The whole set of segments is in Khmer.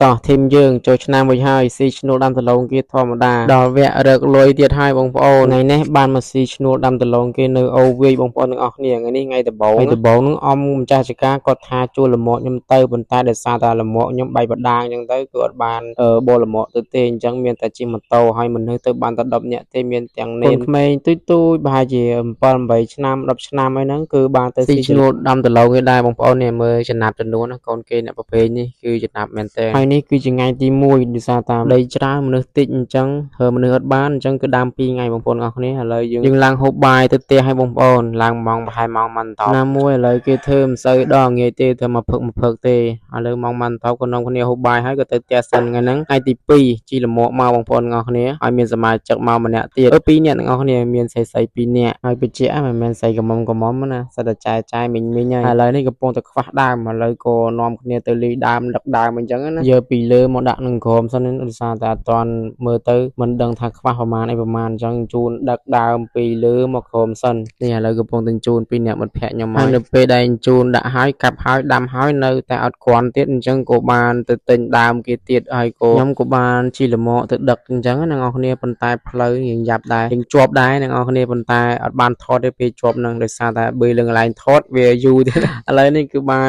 តោះធីមយើងចូលឆ្នាំមួយហើយស៊ីឈ្នួលដាំដលងគេធម្មតាដល់វគ្គរកលុយទៀតហើយបងប្អូនថ្ងៃនេះបានមកស៊ីឈ្នួលដាំដលងគេនៅអូវាយបងប្អូនទាំងអស់គ្នាថ្ងៃនេះថ្ងៃដំបូងហ្នឹងអមម្ចាស់ចការគាត់ថាជួលលមកខ្ញុំទៅប៉ុន្តែដោយសារតែលមកខ្ញុំបែកបដាងអញ្ចឹងទៅគឺអត់បានបោលមកទៅទេអញ្ចឹងមានតែជិះម៉ូតូហើយមនុស្សទៅបានតែ10នាក់ទេមានទាំងនេនក្មេងទូចប្រហែលជា7 8ឆ្នាំ10ឆ្នាំហើយហ្នឹងគឺបានទៅស៊ីឈ្នួលដាំដលងគេដែរបងប្អូននេះមើលចំណាប់ចំនួនណាកូនគេអ្នកប្រភេទនេះគឺចំណាប់មែនតើហើយនេះគឺជាថ្ងៃទី1ដោយសារតាមដីច្រើនមនុស្សតិចអញ្ចឹងហើយមនុស្សអត់បានអញ្ចឹងគឺដាំ2ថ្ងៃបងប្អូនអរគ្នាឥឡូវយើងឡើងហូបបាយទៅផ្ទះឲ្យបងប្អូនឡើងម៉ោងប្រហែលម៉ោងម៉ាន់តោណាមួយឥឡូវគេធ្វើមិនសូវដល់ងាយទេធ្វើមកភឹកទេឥឡូវម៉ោងម៉ាន់តោក៏នាំគ្នាហូបបាយហើយក៏ទៅផ្ទះសិនថ្ងៃហ្នឹងថ្ងៃទី2ជីលមកមកបងប្អូនអរគ្នាហើយមានសមាជិកមកម្នាក់ទៀត2នាក់ទាំងអស់គ្នាមានស្រី2នាក់ហើយបញ្ជាក់មិនមែនស្រីកមុំណាសិតតែចាយមីងហើយឥឡូវនេះកំពុងតែខ្វះដើមឥឡូវក៏នាំគ្នាទៅលីដើមដឹកដើមអញ្ចឹងណាយកពីលើមកដាក់នឹងក្រោមសិនដោយសារតែអត់ទាន់មើលទៅមិនដឹងថាខ្វះប្រមាណអីប្រមាណអញ្ចឹងជូនដឹកដើមពីលើមកក្រោមសិននេះឥឡូវកំពុងតែជូនពីអ្នកមិត្តភក្តិខ្ញុំហើយនៅពេលដែលជូនដាក់ហើយកាប់ហើយដាំហើយនៅតែអត់គ្រាន់ទៀតអញ្ចឹងក៏បានទៅទិញដើមគេទៀតហើយក៏ខ្ញុំក៏បានជីលមកទៅដឹកអញ្ចឹងណាអ្នកគ្នាប៉ុន្តែផ្លូវយើងយ៉ាប់ដែរយើងជាប់ដែរអ្នកគ្នាប៉ុន្តែអត់បានថតទេពេលជាប់នឹងដោយសារតែបើលើកន្លែងថតវាយូរទៀតឥឡូវនេះគឺបាន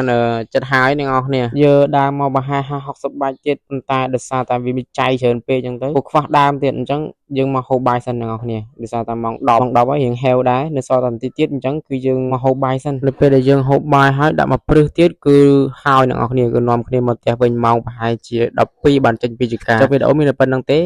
ចិត្តហើយអ្នកគ្នាយកដើមមកប្រហែល50 បាច់ទៀតប៉ុន្តែដោយសារតែវាមានចៃច្រើនពេកអញ្ចឹងទៅពួកខ្វះដើមទៀតអញ្ចឹងយើងមកហូបបាយសិនអ្នកគ្នាដោយសារតែម៉ោង10ហើយរៀងហេវដែរនៅសល់តែបន្តិចទៀតអញ្ចឹងគឺយើងមកហូបបាយសិននៅពេលដែលយើងហូបបាយហើយដាក់មកព្រឹសទៀតគឺហើយអ្នកគ្នាគឺនាំគ្នាមកផ្ទះវិញម៉ោងប្រហែលជា12បានចេញពីចការចុះវីដេអូមានតែប៉ុណ្្នឹងទេ